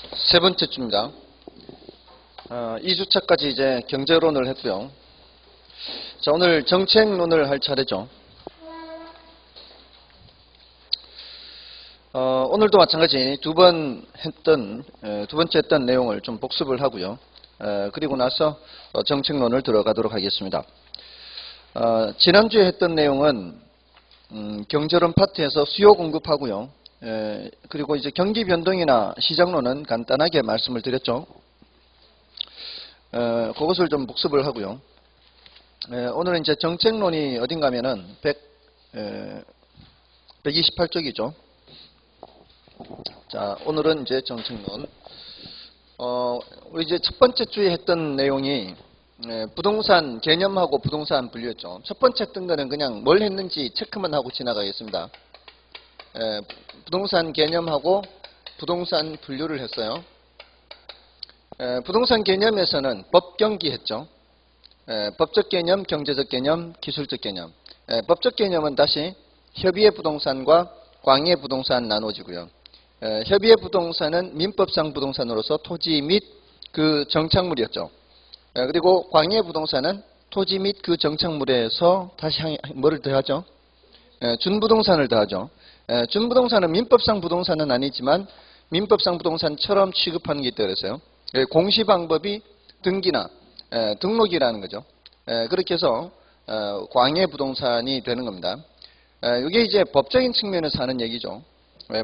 세 번째 주입니다. 2주차까지 이제 경제론을 했고요. 자, 오늘 정책론을 할 차례죠. 오늘도 마찬가지 두 번째 했던 내용을 좀 복습을 하고요. 그리고 나서 정책론을 들어가도록 하겠습니다. 지난주에 했던 내용은 경제론 파트에서 수요 공급하고요. 그리고 이제 경기 변동이나 시장론은 간단하게 말씀을 드렸죠. 그것을 좀 복습을 하고요. 오늘은 이제 정책론이 어딘가면은 128쪽이죠. 자, 오늘은 이제 정책론. 우리 이제 첫 번째 주에 했던 내용이 부동산 개념하고 부동산 분류였죠. 첫 번째 했던 거는 그냥 뭘 했는지 체크만 하고 지나가겠습니다. 부동산 개념하고 부동산 분류를 했어요. 부동산 개념에서는 법경기 했죠. 법적 개념, 경제적 개념, 기술적 개념. 법적 개념은 다시 협의의 부동산과 광의의 부동산 나눠지고요. 협의의 부동산은 민법상 부동산으로서 토지 및 그 정착물이었죠. 그리고 광의의 부동산은 토지 및 그 정착물에서 다시 뭐를 더하죠? 준부동산을 더하죠. 준부동산은 민법상 부동산은 아니지만 민법상 부동산처럼 취급하는 게 있다고 그랬어요. 공시 방법이 등기나 등록이라는 거죠. 그렇게 해서 광의 부동산이 되는 겁니다. 이게 이제 법적인 측면에서 하는 얘기죠.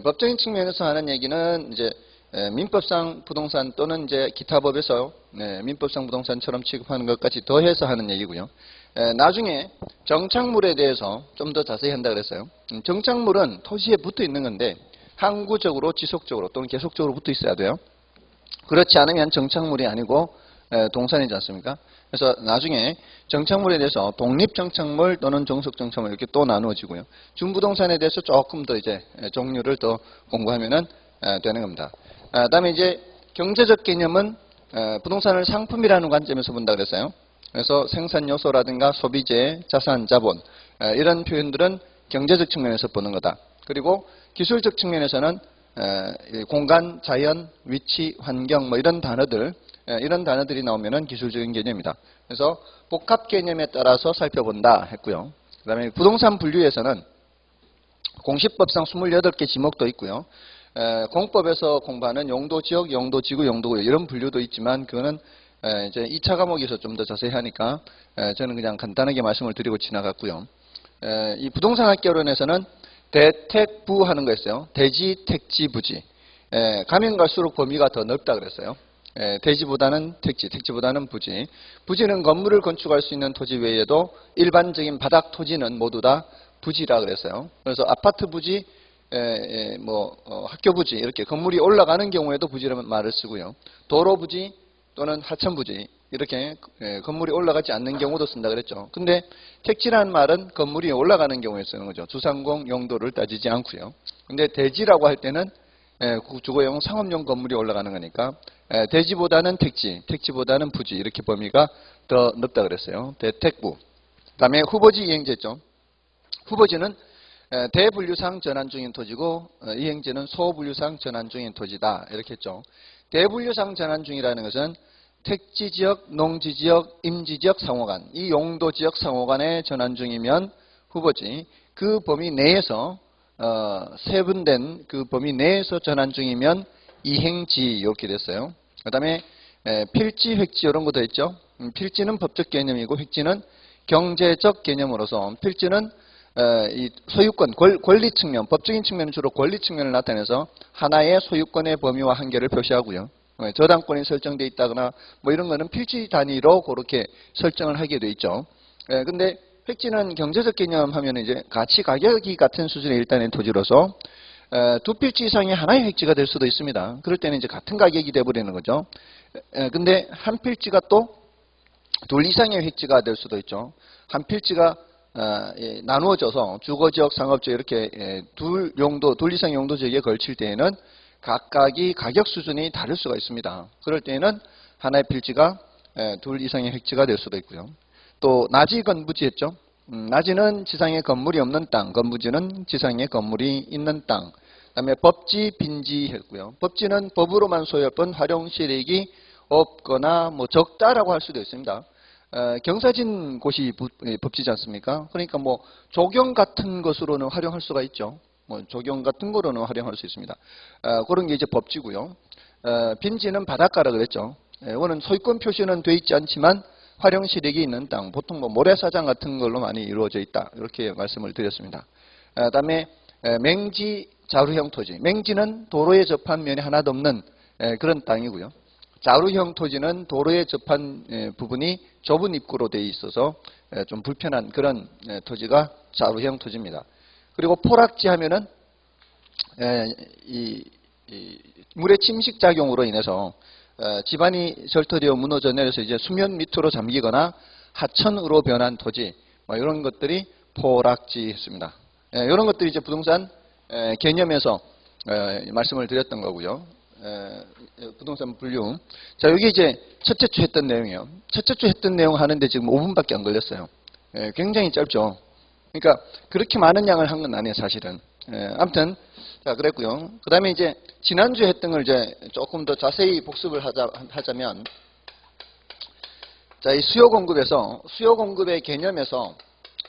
법적인 측면에서 하는 얘기는 이제 민법상 부동산 또는 이제 기타 법에서 민법상 부동산처럼 취급하는 것까지 더해서 하는 얘기고요. 나중에 정착물에 대해서 좀 더 자세히 한다 그랬어요. 정착물은 토지에 붙어 있는 건데 항구적으로 지속적으로 또는 계속적으로 붙어 있어야 돼요. 그렇지 않으면 정착물이 아니고 동산이지 않습니까? 그래서 나중에 정착물에 대해서 독립정착물 또는 종속정착물 이렇게 또 나누어지고요. 준부동산에 대해서 조금 더 이제 종류를 더 공부하면은 되는 겁니다. 그다음에 이제 경제적 개념은 부동산을 상품이라는 관점에서 본다 그랬어요. 그래서 생산 요소라든가 소비재, 자산, 자본 이런 표현들은 경제적 측면에서 보는 거다. 그리고 기술적 측면에서는 공간, 자연, 위치, 환경 뭐 이런 단어들이 나오면은 기술적인 개념이다. 그래서 복합 개념에 따라서 살펴본다 했고요. 그다음에 부동산 분류에서는 공시법상 28개 지목도 있고요. 공법에서 공부하는 용도지역, 용도지구, 용도구역 이런 분류도 있지만 그거는 이제 2차 과목에서 좀 더 자세히 하니까 저는 그냥 간단하게 말씀을 드리고 지나갔고요. 이 부동산학개론에서는 대택부 하는 거였어요. 대지, 택지, 부지. 가면 갈수록 범위가 더 넓다 그랬어요. 대지보다는 택지, 택지보다는 부지. 부지는 건물을 건축할 수 있는 토지 외에도 일반적인 바닥 토지는 모두 다 부지라 그랬어요. 그래서 아파트 부지, 학교 부지 이렇게 건물이 올라가는 경우에도 부지라는 말을 쓰고요. 도로 부지 또는 하천 부지 이렇게 건물이 올라가지 않는 경우도 쓴다 그랬죠. 근데 택지라는 말은 건물이 올라가는 경우에 쓰는 거죠. 주상공 용도를 따지지 않고요. 근데 대지라고 할 때는 주거용 상업용 건물이 올라가는 거니까 대지보다는 택지, 택지보다는 부지 이렇게 범위가 더 넓다 그랬어요. 대택부. 그다음에 후보지 이행제죠. 후보지는 대분류상 전환 중인 토지고 이행제는 소분류상 전환 중인 토지다 이렇게 했죠. 대분류상 전환 중이라는 것은 택지지역, 농지지역, 임지지역 상호간 이 용도지역 상호간의 전환 중이면 후보지 그 범위 내에서 세분된 그 범위 내에서 전환 중이면 이행지 이렇게 됐어요. 그 다음에 필지, 획지 이런 것도 있죠. 필지는 법적 개념이고 획지는 경제적 개념으로서 필지는 이 소유권, 권리 측면, 법적인 측면은 주로 권리 측면을 나타내서 하나의 소유권의 범위와 한계를 표시하고요. 저당권이 설정되어 있다거나 뭐 이런 거는 필지 단위로 그렇게 설정을 하게 돼 있죠. 근데 획지는 경제적 개념 하면 이제 가치 가격이 같은 수준의 일단의 토지로서 두 필지 이상의 하나의 획지가 될 수도 있습니다. 그럴 때는 이제 같은 가격이 돼버리는 거죠. 근데 한 필지가 또 둘 이상의 획지가 될 수도 있죠. 한 필지가 나누어져서 주거지역, 상업지역 이렇게 둘 이상 용도 지역에 걸칠 때에는 각각이 가격 수준이 다를 수가 있습니다. 그럴 때에는 하나의 필지가 둘 이상의 획지가 될 수도 있고요. 또 나지 건부지 했죠. 나지는 지상에 건물이 없는 땅, 건부지는 지상에 건물이 있는 땅. 그다음에 법지, 빈지 했고요. 법지는 법으로만 소유할 뿐 활용 실익이 없거나 뭐 적다라고 할 수도 있습니다. 경사진 곳이 법지지 않습니까? 그러니까 뭐 조경 같은 것으로는 활용할 수가 있죠. 뭐 조경 같은 거로는 활용할 수 있습니다. 그런 게 이제 법지고요. 빈지는 바닷가라 그랬죠. 이거는 소유권 표시는 돼 있지 않지만 활용 실익이 있는 땅, 보통 뭐 모래사장 같은 걸로 많이 이루어져 있다. 이렇게 말씀을 드렸습니다. 그다음에 맹지, 자루형 토지. 맹지는 도로에 접한 면이 하나도 없는 그런 땅이고요. 자루형 토지는 도로에 접한 부분이 좁은 입구로 되어 있어서 좀 불편한 그런 토지가 자루형 토지입니다. 그리고 포락지 하면은 이 물의 침식 작용으로 인해서 지반이 절터되어 무너져 내려서 이제 수면 밑으로 잠기거나 하천으로 변한 토지, 뭐 이런 것들이 포락지였습니다. 이런 것들이 이제 부동산 개념에서 말씀을 드렸던 거고요. 부동산 분류. 자, 여기 이제 첫째 주 했던 내용이에요. 첫째 주 했던 내용 하는데 지금 5분밖에 안 걸렸어요. 굉장히 짧죠. 그러니까 그렇게 많은 양을 한 건 아니에요, 사실은. 아무튼 자, 그랬고요. 그 다음에 이제 지난주에 했던 걸 이제 조금 더 자세히 복습을 하자면, 자, 이 수요 공급의 개념에서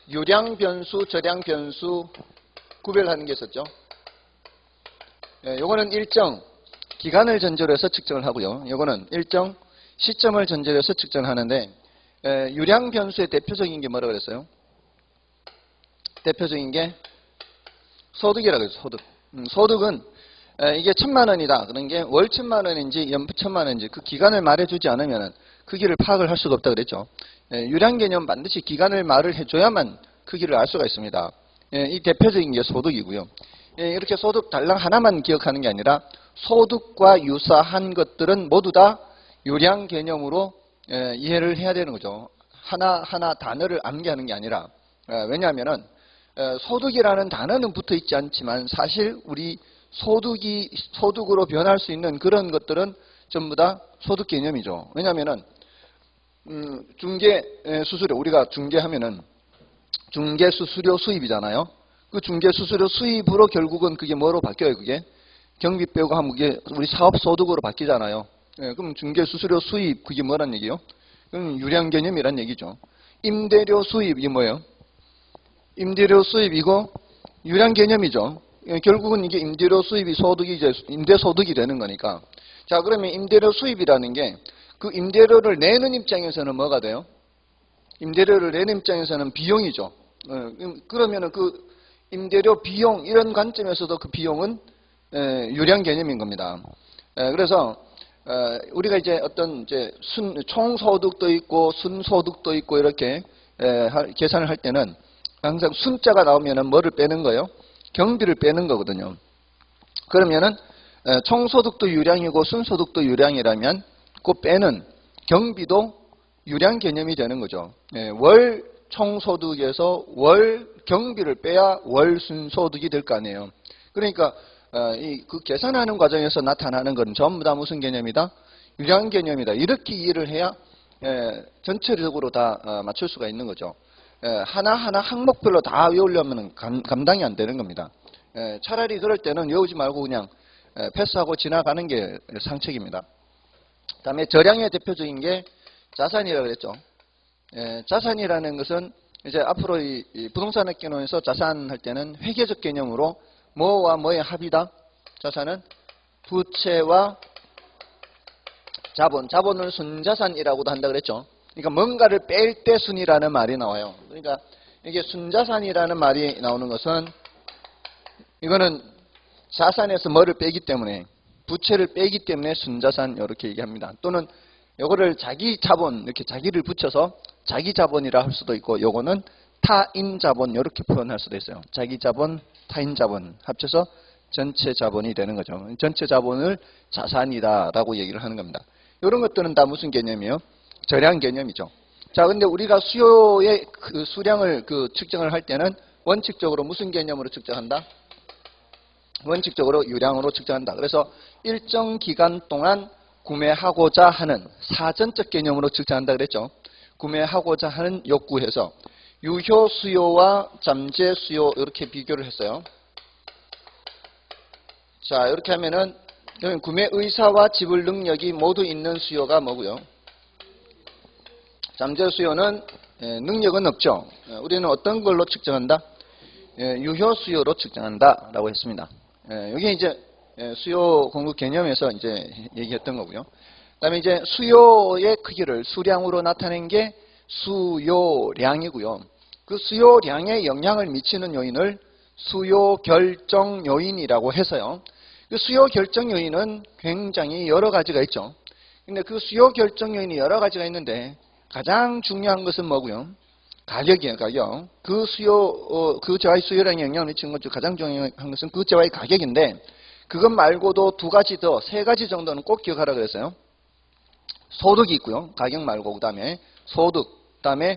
유량 변수, 저량 변수 구별하는 게 있었죠. 요거는 일정 기간을 전제로 해서 측정을 하고요. 요거는 일정 시점을 전제로 해서 측정을 하는데, 유량 변수의 대표적인 게 뭐라고 그랬어요? 대표적인 게 소득이라고 해서 소득. 소득은 이게 1,000만 원이다. 그런 게 월 1,000만 원인지 연 1,000만 원인지 그 기간을 말해주지 않으면 크기를 파악을 할 수가 없다 그랬죠. 유량 개념 반드시 기간을 말을 해줘야만 크기를 알 수가 있습니다. 이 대표적인 게 소득이고요. 이렇게 소득 달랑 하나만 기억하는 게 아니라 소득과 유사한 것들은 모두 다 유량 개념으로 이해를 해야 되는 거죠. 하나하나 단어를 암기하는 게 아니라. 왜냐하면은 소득이라는 단어는 붙어 있지 않지만 사실 우리 소득으로 변할 수 있는 그런 것들은 전부 다 소득 개념이죠. 왜냐하면은 중개 수수료, 우리가 중개하면은 중개 수수료 수입이잖아요. 그 중개 수수료 수입으로 결국은 그게 뭐로 바뀌어요? 그게 경비 빼고 하면 그게 우리 사업 소득으로 바뀌잖아요. 그럼 중개 수수료 수입 그게 뭐란 얘기예요? 그럼 유량 개념이란 얘기죠. 임대료 수입이 뭐예요? 임대료 수입이고 유량 개념이죠. 결국은 이게 임대료 수입이 소득이 이제 임대소득이 되는 거니까. 자, 그러면 임대료 수입이라는 게 그 임대료를 내는 입장에서는 뭐가 돼요? 임대료를 내는 입장에서는 비용이죠. 그러면은 그 임대료 비용 이런 관점에서도 그 비용은 유량 개념인 겁니다. 그래서 우리가 이제 어떤 이제 총소득도 있고 순소득도 있고 이렇게 계산을 할 때는 항상 순자가 나오면은 뭐를 빼는 거예요? 경비를 빼는 거거든요. 그러면은 총소득도 유량이고 순소득도 유량이라면 그 빼는 경비도 유량 개념이 되는 거죠. 월 총소득에서 월 경비를 빼야 월 순소득이 될 거 아니에요. 그러니까 그 계산하는 과정에서 나타나는 건 전부 다 무슨 개념이다? 유량 개념이다. 이렇게 이해를 해야 전체적으로 다 맞출 수가 있는 거죠. 하나하나 항목별로 다 외우려면 감당이 안 되는 겁니다. 차라리 그럴 때는 외우지 말고 그냥 패스하고 지나가는 게 상책입니다. 그다음에 저량의 대표적인 게 자산이라고 그랬죠. 자산이라는 것은 이제 앞으로 이 부동산 학개론에서 자산할 때는 회계적 개념으로 뭐와 뭐의 합이다? 자산은 부채와 자본, 자본을 순자산이라고도 한다 그랬죠. 그러니까 뭔가를 뺄 때 순이라는 말이 나와요. 그러니까 이게 순자산이라는 말이 나오는 것은 이거는 자산에서 뭐를 빼기 때문에 부채를 빼기 때문에 순자산 이렇게 얘기합니다. 또는 요거를 자기 자본 이렇게 자기를 붙여서 자기 자본이라 할 수도 있고 요거는 타인 자본 이렇게 표현할 수도 있어요. 자기 자본, 타인 자본 합쳐서 전체 자본이 되는 거죠. 전체 자본을 자산이다라고 얘기를 하는 겁니다. 이런 것들은 다 무슨 개념이에요? 저량 개념이죠. 자, 근데 우리가 수요의 그 수량을 측정을 할 때는 원칙적으로 무슨 개념으로 측정한다? 원칙적으로 유량으로 측정한다. 그래서 일정 기간 동안 구매하고자 하는 사전적 개념으로 측정한다 그랬죠. 구매하고자 하는 욕구해서 유효 수요와 잠재 수요 이렇게 비교를 했어요. 자, 이렇게 하면은 여기 구매 의사와 지불 능력이 모두 있는 수요가 뭐고요? 잠재 수요는 능력은 없죠. 우리는 어떤 걸로 측정한다? 유효 수요로 측정한다라고 했습니다. 여기 이제 수요 공급 개념에서 이제 얘기했던 거고요. 그다음에 이제 수요의 크기를 수량으로 나타낸 게 수요량이고요. 그 수요량에 영향을 미치는 요인을 수요 결정 요인이라고 해서요. 그 수요 결정 요인은 굉장히 여러 가지가 있죠. 근데 그 수요 결정 요인이 여러 가지가 있는데 가장 중요한 것은 뭐고요? 가격이에요, 가격. 그 그 재화의 수요량에 영향을 미치는 것 중 가장 중요한 것은 그 재화의 가격인데, 그것 말고도 두 가지 더, 세 가지 정도는 꼭 기억하라 그랬어요. 소득이 있고요. 가격 말고, 그 다음에 소득, 그 다음에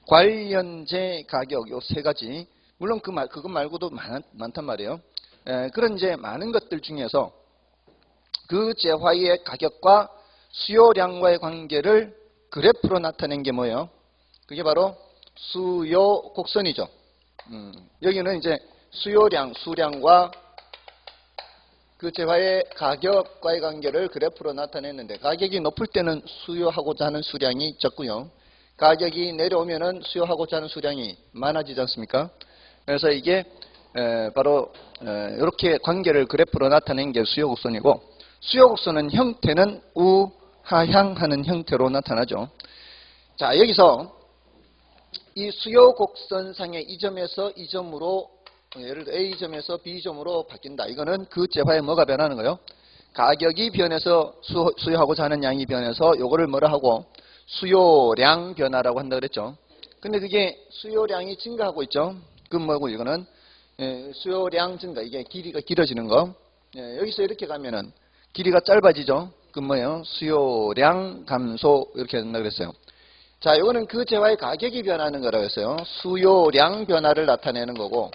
관련재 가격, 요 세 가지. 물론 그것 말고도 많단 말이에요. 그런 이제 많은 것들 중에서 그 재화의 가격과 수요량과의 관계를 그래프로 나타낸 게 뭐예요? 그게 바로 수요 곡선이죠. 여기는 이제 수량과 그 재화의 가격과의 관계를 그래프로 나타냈는데, 가격이 높을 때는 수요하고자 하는 수량이 적고요. 가격이 내려오면은 수요하고자 하는 수량이 많아지지 않습니까? 그래서 이게 바로 이렇게 관계를 그래프로 나타낸 게 수요 곡선이고, 수요 곡선은 형태는 우하향하는 형태로 나타나죠. 자, 여기서 이 수요 곡선상의 이 점에서 이 점으로, 예를 들어 A점에서 B점으로 바뀐다. 이거는 그 재화에 뭐가 변하는 거예요? 가격이 변해서 수요하고자 하는 양이 변해서 요거를 뭐라 하고 수요량 변화라고 한다 그랬죠. 근데 그게 수요량이 증가하고 있죠. 그건 뭐고, 이거는 수요량 증가, 이게 길이가 길어지는 거. 여기서 이렇게 가면은 길이가 짧아지죠. 그건 뭐예요? 수요량 감소, 이렇게 된다 그랬어요. 자, 이거는 그 재화의 가격이 변하는 거라고 했어요. 수요량 변화를 나타내는 거고,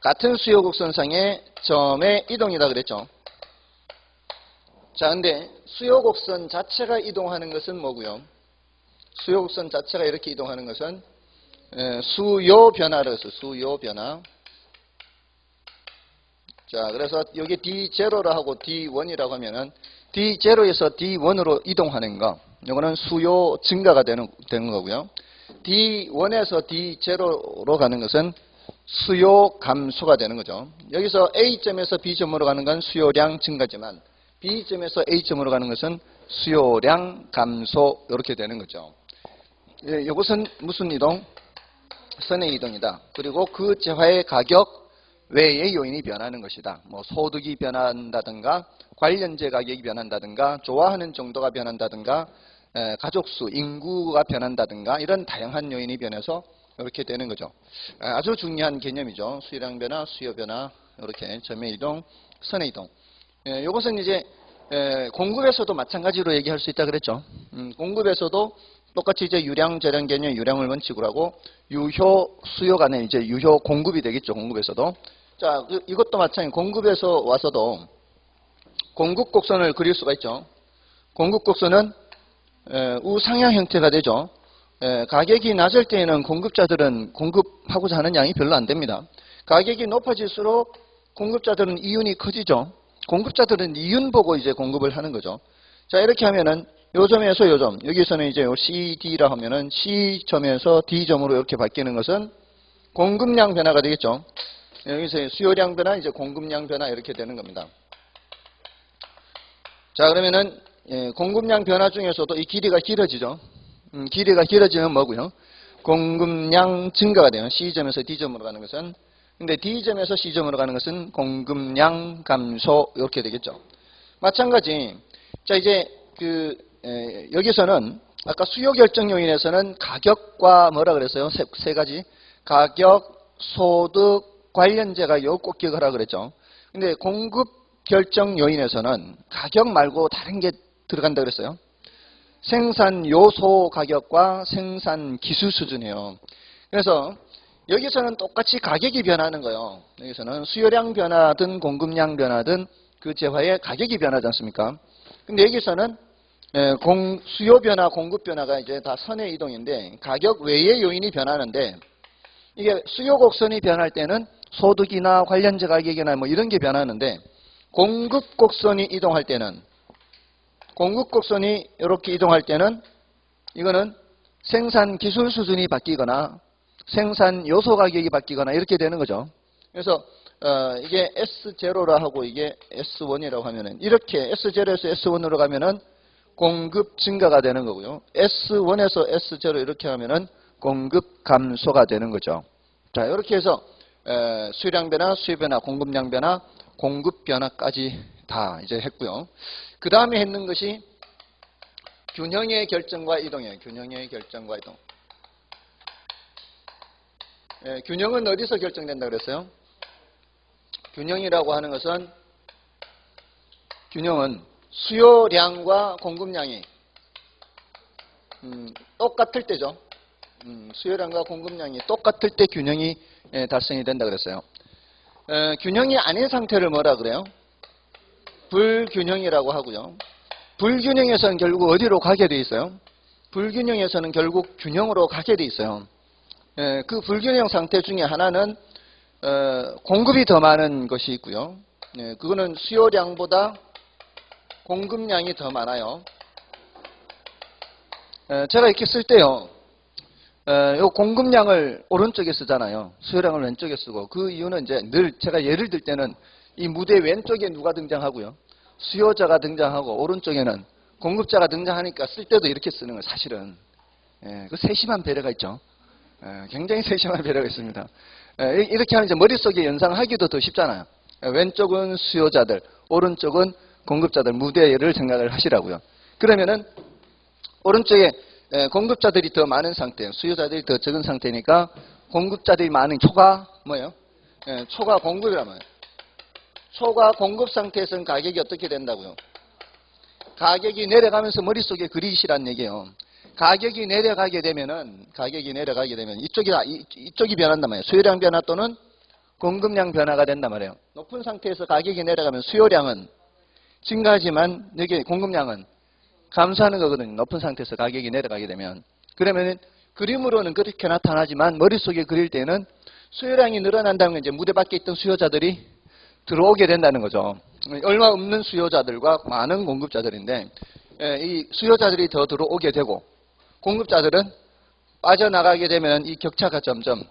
같은 수요 곡선상의 점의 이동이다 그랬죠. 자, 근데 수요 곡선 자체가 이동하는 것은 뭐고요? 수요 곡선 자체가 이렇게 이동하는 것은 수요 변화라고 했어요. 수요 변화. 자, 그래서 여기 D0라 하고 D1이라고 하면은 D0에서 D1으로 이동하는 거, 이거는 수요 증가가 되는 거고요. D1에서 D0로 가는 것은 수요 감소가 되는 거죠. 여기서 A점에서 B점으로 가는 건 수요량 증가지만, B점에서 A점으로 가는 것은 수요량 감소, 이렇게 되는 거죠. 이것은 무슨 이동? 선의 이동이다. 그리고 그 재화의 가격 외의 요인이 변하는 것이다. 뭐 소득이 변한다든가, 관련재 가격이 변한다든가, 좋아하는 정도가 변한다든가, 가족수, 인구가 변한다든가, 이런 다양한 요인이 변해서 이렇게 되는 거죠. 아주 중요한 개념이죠. 수요량 변화, 수요 변화, 이렇게 점의 이동, 선의 이동. 이것은 이제 공급에서도 마찬가지로 얘기할 수 있다 그랬죠. 공급에서도 똑같이 이제 유량, 재량 개념, 유량을 원칙으로 하고, 유효, 수요 간에 이제 유효 공급이 되겠죠. 공급에서도. 자, 이것도 마찬가지. 공급에서 와서도 공급 곡선을 그릴 수가 있죠. 공급 곡선은 우상향 형태가 되죠. 가격이 낮을 때에는 공급자들은 공급하고자 하는 양이 별로 안 됩니다. 가격이 높아질수록 공급자들은 이윤이 커지죠. 공급자들은 이윤 보고 이제 공급을 하는 거죠. 자, 이렇게 하면은 요 점에서 요 점, 여기서는 이제 요 CD라 하면은 C점에서 D점으로 이렇게 바뀌는 것은 공급량 변화가 되겠죠. 여기서 수요량 변화, 이제 공급량 변화, 이렇게 되는 겁니다. 자, 그러면은 공급량 변화 중에서도 이 길이가 길어지죠. 길이가 길어지면 뭐고요? 공급량 증가가 돼요. C점에서 D점으로 가는 것은. 근데 D점에서 C점으로 가는 것은 공급량 감소, 이렇게 되겠죠. 마찬가지. 자, 이제 여기서는 아까 수요 결정 요인에서는 가격과 뭐라 그랬어요? 세 가지. 가격, 소득, 관련재가 요 꼭 기억하라 그랬죠. 근데 공급 결정 요인에서는 가격 말고 다른 게 들어간다 그랬어요. 생산 요소 가격과 생산 기술 수준이에요. 그래서 여기서는 똑같이 가격이 변하는 거예요. 여기서는 수요량 변화든 공급량 변화든 그 재화의 가격이 변하지 않습니까? 근데 여기서는 수요 변화, 공급 변화가 이제 다 선의 이동인데, 가격 외의 요인이 변하는데, 이게 수요 곡선이 변할 때는 소득이나 관련자 가격이나 뭐 이런 게 변하는데, 공급 곡선이 이동할 때는, 공급 곡선이 이렇게 이동할 때는 이거는 생산 기술 수준이 바뀌거나 생산 요소 가격이 바뀌거나 이렇게 되는 거죠. 그래서 이게 S0라 하고 이게 S1이라고 하면은, 이렇게 S0에서 S1으로 가면은 공급 증가가 되는 거고요. S1에서 S0 이렇게 하면은 공급 감소가 되는 거죠. 자, 이렇게 해서 수요량 변화, 수요 변화, 공급량 변화, 공급 변화까지 다 이제 했고요. 그 다음에 했는 것이 균형의 결정과 이동이에요. 균형의 결정과 이동. 균형은 어디서 결정된다 그랬어요? 균형이라고 하는 것은, 균형은 수요량과 공급량이 똑같을 때죠. 수요량과 공급량이 똑같을 때 균형이 달성이 된다 그랬어요. 균형이 아닌 상태를 뭐라 그래요? 불균형이라고 하고요. 불균형에서는 결국 어디로 가게 돼 있어요? 불균형에서는 결국 균형으로 가게 돼 있어요. 그 불균형 상태 중에 하나는 공급이 더 많은 것이 있고요. 그거는 수요량보다 공급량이 더 많아요. 제가 이렇게 쓸 때요, 요 공급량을 오른쪽에 쓰잖아요. 수요량을 왼쪽에 쓰고, 그 이유는 이제 늘 제가 예를 들 때는 이 무대 왼쪽에 누가 등장하고요, 수요자가 등장하고 오른쪽에는 공급자가 등장하니까 쓸 때도 이렇게 쓰는 거예요. 사실은 그 세심한 배려가 있죠. 굉장히 세심한 배려가 있습니다. 이렇게 하면 이제 머릿속에 연상하기도 더 쉽잖아요. 왼쪽은 수요자들, 오른쪽은 공급자들, 무대를 생각을 하시라고요. 그러면은 오른쪽에 공급자들이 더 많은 상태, 수요자들이 더 적은 상태니까 공급자들이 많은 초과 뭐예요? 초과 공급이란 말이에요. 초과 공급 상태에서는 가격이 어떻게 된다고요? 가격이 내려가면서 머릿속에 그리시란 얘기예요. 가격이 내려가게 되면 이쪽이 변한단 말이에요. 수요량 변화 또는 공급량 변화가 된단 말이에요. 높은 상태에서 가격이 내려가면 수요량은 증가하지만 여기 공급량은 감소하는 거거든요. 높은 상태에서 가격이 내려가게 되면. 그러면 그림으로는 그렇게 나타나지만 머릿속에 그릴 때는 수요량이 늘어난다는 건 이제 무대 밖에 있던 수요자들이 들어오게 된다는 거죠. 얼마 없는 수요자들과 많은 공급자들인데, 이 수요자들이 더 들어오게 되고 공급자들은 빠져나가게 되면 이 격차가 점점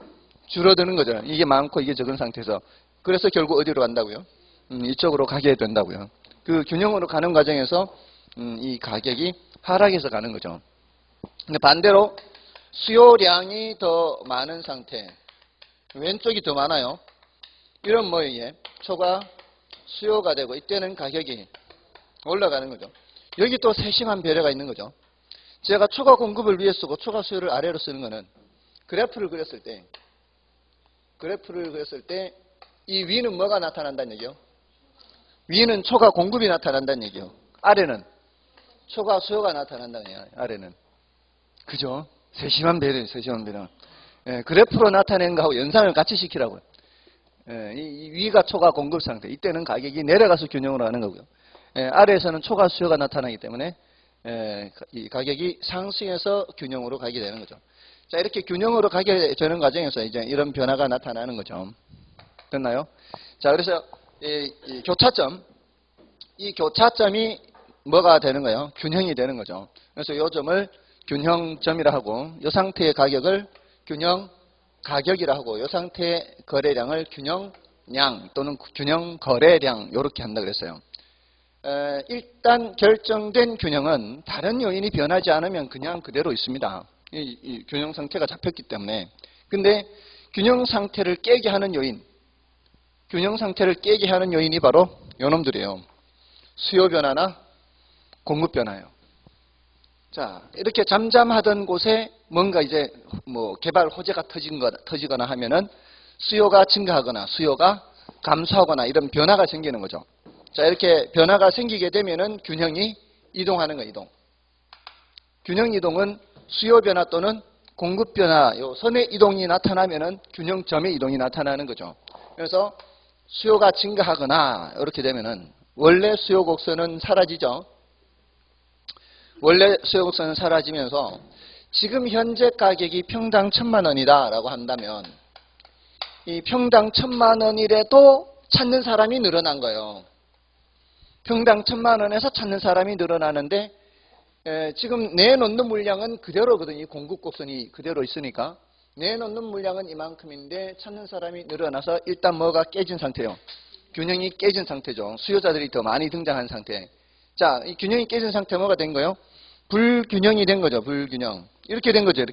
줄어드는 거죠. 이게 많고 이게 적은 상태에서. 그래서 결국 어디로 간다고요? 이쪽으로 가게 된다고요. 그 균형으로 가는 과정에서 이 가격이 하락해서 가는 거죠. 근데 반대로 수요량이 더 많은 상태, 왼쪽이 더 많아요. 이런 뭐에 초과 수요가 되고 이때는 가격이 올라가는 거죠. 여기 또 세심한 배려가 있는 거죠. 제가 초과 공급을 위에 쓰고 초과 수요를 아래로 쓰는 거는 그래프를 그렸을 때 이 위는 뭐가 나타난다는 얘기요? 위는 초과 공급이 나타난다는 얘기요. 아래는 초과 수요가 나타난다는 얘기예요. 아래는. 그죠? 세심한 배려, 세심한 배려. 그래프로 나타낸 거하고 연산을 같이 시키라고요. 이 위가 초과 공급 상태. 이때는 가격이 내려가서 균형으로 가는 거고요. 아래에서는 초과 수요가 나타나기 때문에 이 가격이 상승해서 균형으로 가게 되는 거죠. 자, 이렇게 균형으로 가게 되는 과정에서 이제 이런 변화가 나타나는 거죠. 됐나요? 자, 그래서 이 교차점, 이 교차점이 뭐가 되는 거예요? 균형이 되는 거죠. 그래서 이 점을 균형점이라 하고, 이 상태의 가격을 균형 가격이라 하고, 이 상태의 거래량을 균형량 또는 균형 거래량 이렇게 한다 그랬어요. 일단 결정된 균형은 다른 요인이 변하지 않으면 그냥 그대로 있습니다. 이 균형 상태가 잡혔기 때문에. 근데 균형 상태를 깨게 하는 요인, 균형 상태를 깨게 하는 요인이 바로 요놈들이에요. 수요 변화나 공급 변화예요. 자, 이렇게 잠잠하던 곳에 뭔가 이제 뭐 개발 호재가 터지거나 하면은 수요가 증가하거나 수요가 감소하거나 이런 변화가 생기는 거죠. 자, 이렇게 변화가 생기게 되면은 균형이 이동하는 거예요. 이동. 균형 이동은 수요 변화 또는 공급 변화, 요 선의 이동이 나타나면은 균형점의 이동이 나타나는 거죠. 그래서 수요가 증가하거나 이렇게 되면은 원래 수요 곡선은 사라지죠. 원래 수요 곡선은 사라지면서 지금 현재 가격이 평당 1,000만 원이다 라고 한다면 이 평당 1,000만 원이라도 찾는 사람이 늘어난 거예요. 평당 1,000만 원에서 찾는 사람이 늘어나는데 지금 내놓는 물량은 그대로거든요. 이 공급 곡선이 그대로 있으니까 내놓는 물량은 이만큼인데 찾는 사람이 늘어나서 일단 뭐가 깨진 상태예요. 균형이 깨진 상태죠. 수요자들이 더 많이 등장한 상태. 자, 이 균형이 깨진 상태 뭐가 된 거예요? 불균형이 된 거죠. 불균형. 이렇게 된 거죠.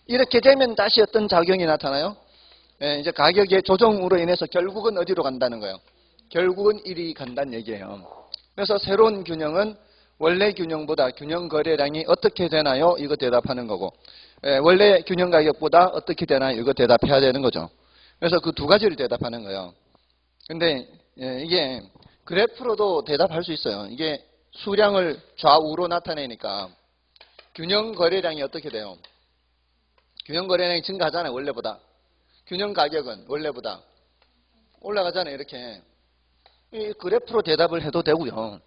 이렇게 되면 다시 어떤 작용이 나타나요? 이제 가격의 조정으로 인해서 결국은 어디로 간다는 거예요? 결국은 1이 간다는 얘기예요. 그래서 새로운 균형은 원래 균형보다 균형 거래량이 어떻게 되나요? 이거 대답하는 거고, 원래 균형 가격보다 어떻게 되나요? 이거 대답해야 되는 거죠. 그래서 그 두 가지를 대답하는 거예요. 근데 이게 그래프로도 대답할 수 있어요. 이게 수량을 좌우로 나타내니까 균형 거래량이 어떻게 돼요? 균형 거래량이 증가하잖아요. 원래보다. 균형 가격은 원래보다 올라가잖아요. 이렇게. 이 그래프로 대답을 해도 되고요.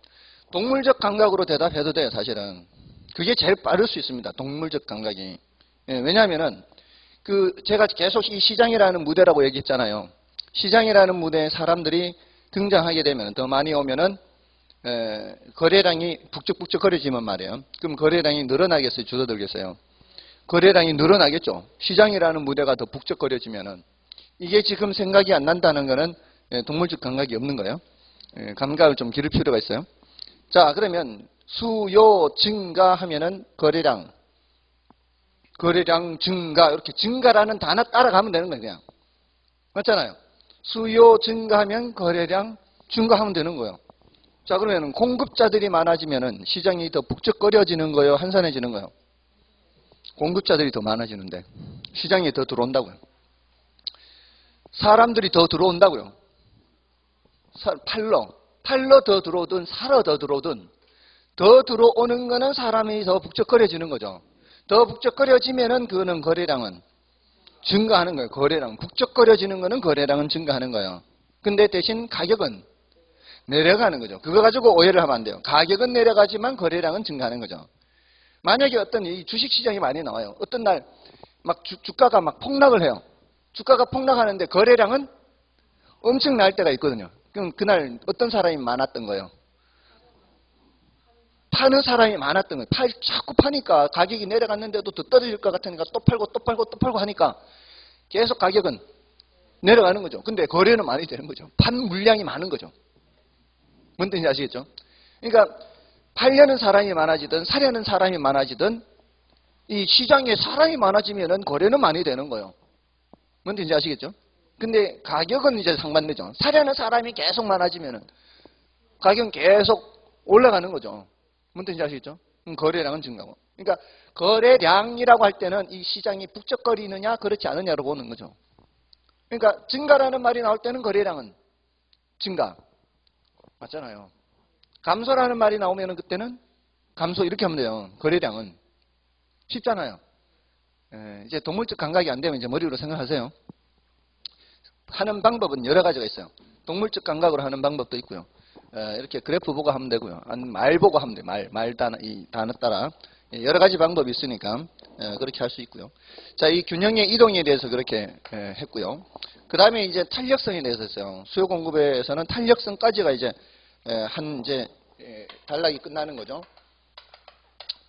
동물적 감각으로 대답해도 돼요. 사실은. 그게 제일 빠를 수 있습니다. 동물적 감각이. 왜냐하면은 제가 계속 이 시장이라는 무대라고 얘기했잖아요. 시장이라는 무대에 사람들이 등장하게 되면 더 많이 오면은 거래량이 북적북적거려지면 말이에요. 그럼 거래량이 늘어나겠어요? 줄어들겠어요? 거래량이 늘어나겠죠. 시장이라는 무대가 더 북적거려지면은. 이게 지금 생각이 안 난다는 거는 동물적 감각이 없는 거예요. 감각을 좀 기를 필요가 있어요. 자, 그러면 수요 증가하면은 거래량 증가, 이렇게 증가라는 단어 따라가면 되는 거예요. 그냥. 맞잖아요. 수요 증가하면 거래량 증가하면 되는 거예요. 자, 그러면 공급자들이 많아지면은 시장이 더 북적거려지는 거예요? 한산해지는 거예요? 공급자들이 더 많아지는데 시장에 더 들어온다고요. 사람들이 더 들어온다고요. 팔러 더 들어오든 사러 더 들어오든 더 들어오는 거는 사람이 더 북적거려지는 거죠. 더 북적거려지면은 그거는 거래량은 증가하는 거예요. 거래량. 북적거려지는 거는 거래량은 증가하는 거예요. 근데 대신 가격은 내려가는 거죠. 그거 가지고 오해를 하면 안 돼요. 가격은 내려가지만 거래량은 증가하는 거죠. 만약에 어떤 이 주식시장이 많이 나와요. 어떤 날 막 주가가 막 폭락을 해요. 주가가 폭락하는데 거래량은 엄청 날 때가 있거든요. 그럼 그날 어떤 사람이 많았던 거예요? 파는 사람이 많았던 거예요. 자꾸 파니까 가격이 내려갔는데도 더 떨어질 것 같으니까 또 팔고 하니까 계속 가격은 내려가는 거죠. 근데 거래는 많이 되는 거죠. 판 물량이 많은 거죠. 뭔 뜻인지 아시겠죠? 그러니까 팔려는 사람이 많아지든 사려는 사람이 많아지든 이 시장에 사람이 많아지면은 거래는 많이 되는 거예요. 뭔 뜻인지 아시겠죠? 근데 가격은 이제 상반되죠. 사려는 사람이 계속 많아지면은 가격은 계속 올라가는 거죠. 뭔 뜻인지 아시겠죠? 거래량은 증가하고. 그러니까 거래량이라고 할 때는 이 시장이 북적거리느냐 그렇지 않느냐로 보는 거죠. 그러니까 증가라는 말이 나올 때는 거래량은 증가. 맞잖아요. 감소라는 말이 나오면 그때는 감소 이렇게 하면 돼요. 거래량은. 쉽잖아요. 이제 동물적 감각이 안 되면 이제 머리로 생각하세요. 하는 방법은 여러 가지가 있어요. 동물적 감각으로 하는 방법도 있고요. 이렇게 그래프 보고 하면 되고요. 아니면 말 보고 하면 돼요. 말 단어, 이 단어 따라. 여러 가지 방법이 있으니까 그렇게 할 수 있고요. 자, 이 균형의 이동에 대해서 그렇게 했고요. 그 다음에 이제 탄력성에 대해서 했어요. 수요 공급에서는 탄력성까지가 이제 단락이 끝나는 거죠.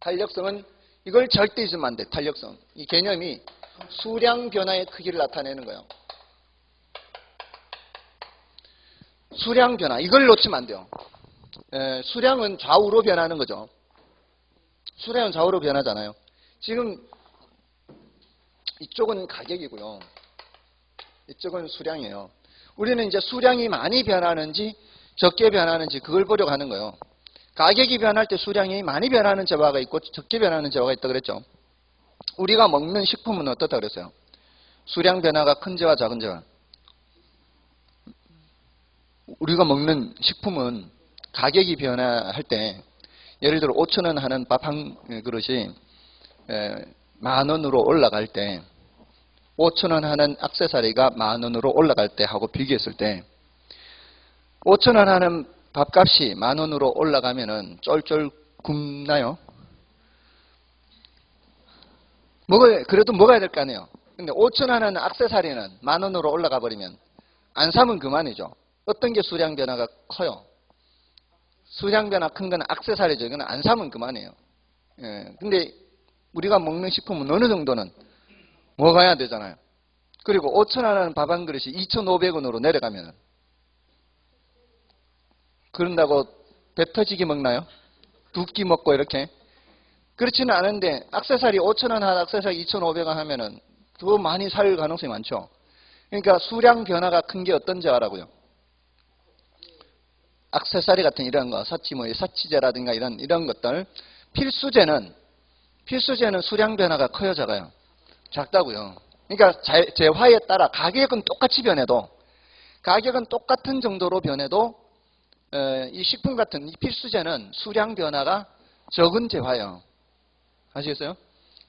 탄력성은 이걸 절대 잊으면 안 돼. 탄력성. 이 개념이 수량 변화의 크기를 나타내는 거예요. 수량 변화. 이걸 놓치면 안 돼요. 수량은 좌우로 변하는 거죠. 수량은 좌우로 변하잖아요. 지금 이쪽은 가격이고요. 이쪽은 수량이에요. 우리는 이제 수량이 많이 변하는지 적게 변하는지 그걸 보려고 하는 거예요. 가격이 변할 때 수량이 많이 변하는 재화가 있고 적게 변하는 재화가 있다고 그랬죠. 우리가 먹는 식품은 어떻다 그랬어요? 수량 변화가 큰 재화, 작은 재화. 우리가 먹는 식품은 가격이 변화할 때 예를 들어 5,000원 하는 밥 한 그릇이 10,000원으로 올라갈 때 5,000원 하는 액세서리가 10,000원으로 올라갈 때 하고 비교했을 때 5,000원 하는 밥값이 10,000원으로 올라가면은 쫄쫄 굶나요? 그래도 먹어야 될 거 아니에요. 근데 5천 하는 액세서리는 10,000원으로 올라가 버리면 안 사면 그만이죠. 어떤 게 수량 변화가 커요? 수량 변화 큰 건 액세서리죠. 이건 안 사면 그만이에요. 예. 근데 우리가 먹는 식품은 어느 정도는 먹어야 되잖아요. 그리고 5천 하는 밥 한 그릇이 2,500원으로 내려가면 그런다고 배 터지게 먹나요? 두 끼 먹고 이렇게? 그렇지는 않은데 액세서리 5천 원 한 액세서리 2,500원 하면은 더 많이 살 가능성이 많죠. 그러니까 수량 변화가 큰 게 어떤 재화라고요? 액세서리 같은 이런 거, 사치제라든가 이런 것들. 필수제는 수량 변화가 커요, 작아요? 작다고요. 그러니까 재화에 따라 가격은 똑같이 변해도, 가격은 똑같은 정도로 변해도 이 식품 같은 이 필수제는 수량 변화가 적은 재화예요. 아시겠어요?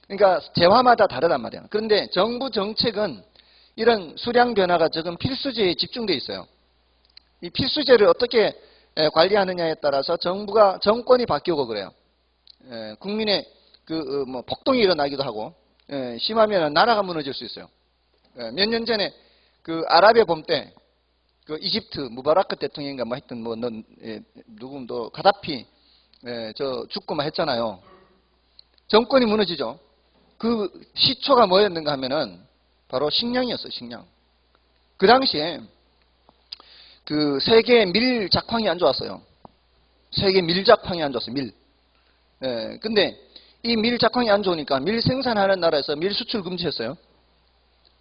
그러니까 재화마다 다르단 말이에요. 그런데 정부 정책은 이런 수량 변화가 적은 필수제에 집중되어 있어요. 이 필수제를 어떻게 관리하느냐에 따라서 정권이 바뀌고 그래요. 국민의 폭동이 일어나기도 하고, 심하면 나라가 무너질 수 있어요. 몇 년 전에 그 아랍의 봄 때 그 이집트 무바라크 대통령인가 뭐 하여튼 누구 가다피 죽고 막 했잖아요. 정권이 무너지죠. 그 시초가 뭐였는가 하면은 바로 식량이었어요. 식량. 그 당시에 그 세계 밀 작황이 안 좋았어요. 세계 밀 작황이 안 좋았어요. 밀. 근데 이 밀 작황이 안 좋으니까 밀 생산하는 나라에서 밀 수출 금지했어요.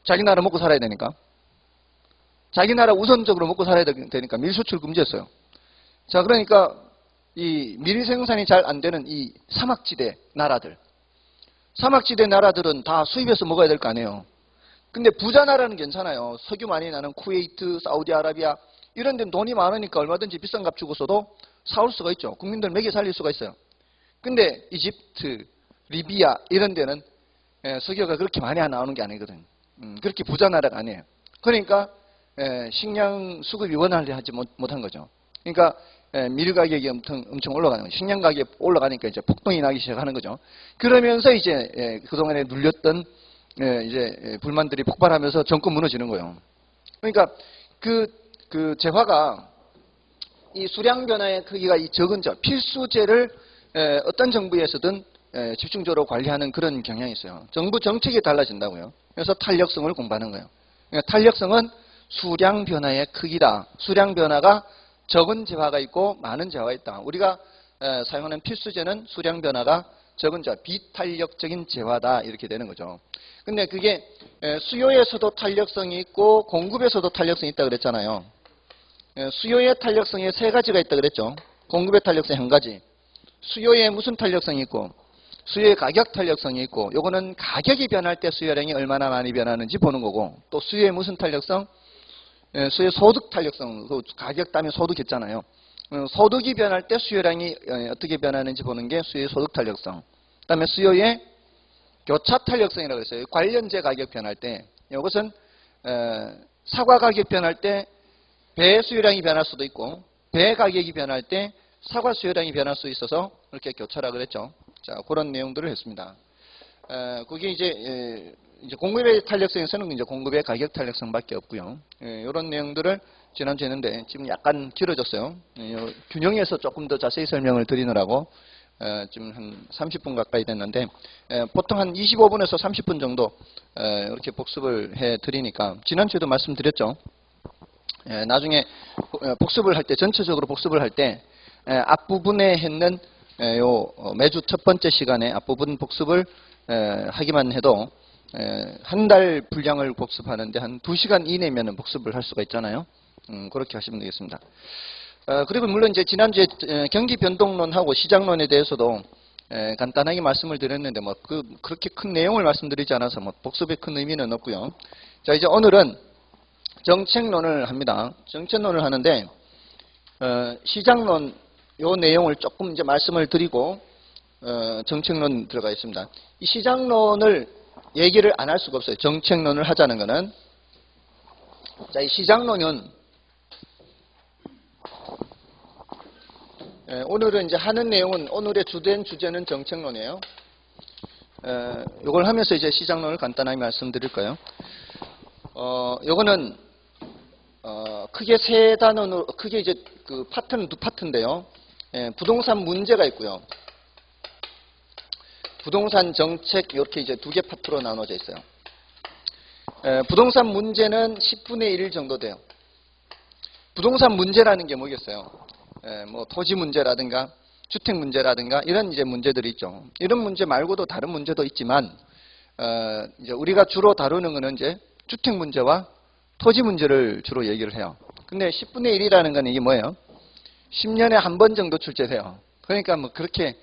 자기 나라 먹고 살아야 되니까. 자기 나라 우선적으로 먹고 살아야 되니까 밀 수출 금지했어요. 자, 그러니까 이 밀 생산이 잘 안 되는 이 사막지대 나라들은 다 수입해서 먹어야 될 거 아니에요. 근데 부자 나라는 괜찮아요. 석유 많이 나는 쿠웨이트, 사우디아라비아 이런 데는 돈이 많으니까 얼마든지 비싼 값 주고서도 사올 수가 있죠. 국민들 먹여 살릴 수가 있어요. 근데 이집트, 리비아 이런 데는 석유가 그렇게 많이 나오는 게 아니거든. 그렇게 부자 나라가 아니에요. 그러니까 식량 수급이 원활하지 못한 거죠. 그러니까 밀 가격이 엄청 올라가는 거죠. 식량 가격이 올라가니까 이제 폭동이 나기 시작하는 거죠. 그러면서 이제 그동안에 눌렸던 이제 불만들이 폭발하면서 정권 무너지는 거예요. 그러니까 그 재화가 이 수량 변화의 크기가 이 적은 필수제를 어떤 정부에서든 집중적으로 관리하는 그런 경향이 있어요. 정부 정책이 달라진다고요. 그래서 탄력성을 공부하는 거예요. 그러니까 탄력성은 수량 변화의 크기다. 수량 변화가 적은 재화가 있고 많은 재화가 있다. 우리가 사용하는 필수제는 수량 변화가 적은 재화, 비탄력적인 재화다 이렇게 되는 거죠. 근데 그게 수요에서도 탄력성이 있고 공급에서도 탄력성이 있다 그랬잖아요. 수요의 탄력성에 세 가지가 있다 그랬죠. 공급의 탄력성이 한 가지. 수요에 무슨 탄력성이 있고 수요의 가격 탄력성이 있고 요거는 가격이 변할 때 수요량이 얼마나 많이 변하는지 보는 거고 또 수요의 무슨 탄력성? 수요의 소득 탄력성. 가격 다음에 소득 했잖아요. 소득이 변할 때 수요량이 어떻게 변하는지 보는 게 수요의 소득 탄력성. 그다음에 수요의 교차 탄력성이라고 했어요. 관련제 가격 변할 때 이것은 사과 가격 변할 때 배 수요량이 변할 수도 있고 배 가격이 변할 때 사과 수요량이 변할 수 있어서 이렇게 교차라 그랬죠. 자, 그런 내용들을 했습니다. 그게 이제 공급의 탄력성에서는 이제 공급의 가격 탄력성밖에 없고요. 이런 내용들을 지난주에 했는데 지금 약간 길어졌어요. 균형에서 조금 더 자세히 설명을 드리느라고 지금 한 30분 가까이 됐는데 보통 한 25분에서 30분 정도 이렇게 복습을 해 드리니까 지난주에도 말씀드렸죠. 나중에 복습을 할 때 전체적으로 복습을 할 때 앞부분에 했는 매주 첫 번째 시간에 앞부분 복습을 하기만 해도 한 달 분량을 복습하는데 한 2시간 이내면 복습을 할 수가 있잖아요. 그렇게 하시면 되겠습니다. 그리고 물론 이제 지난주에 경기 변동론하고 시장론에 대해서도 간단하게 말씀을 드렸는데 그렇게 큰 내용을 말씀드리지 않아서 복습에 큰 의미는 없고요. 자, 이제 오늘은 정책론을 합니다. 정책론을 하는데 시장론 요 내용을 조금 이제 말씀을 드리고 정책론 들어가 있습니다. 이 시장론을 얘기를 안 할 수가 없어요. 정책론을 하자는 거는. 자, 이 시장론은 오늘은 이제 하는 내용은 오늘의 주된 주제는 정책론이에요. 요걸 하면서 이제 시장론을 간단하게 말씀드릴까요? 요거는 크게 세 단원으로 크게 이제 그 파트는 두 파트인데요. 부동산 문제가 있고요. 부동산 정책 이렇게 이제 두 개 파트로 나눠져 있어요. 부동산 문제는 10분의 1 정도 돼요. 부동산 문제라는 게 뭐겠어요? 뭐 토지 문제라든가 주택 문제라든가 이런 이제 문제들이 있죠. 이런 문제 말고도 다른 문제도 있지만 이제 우리가 주로 다루는 거는 이제 주택 문제와 토지 문제를 주로 얘기를 해요. 근데 10분의 1이라는 건 이게 뭐예요? 10년에 한 번 정도 출제돼요. 그러니까 뭐 그렇게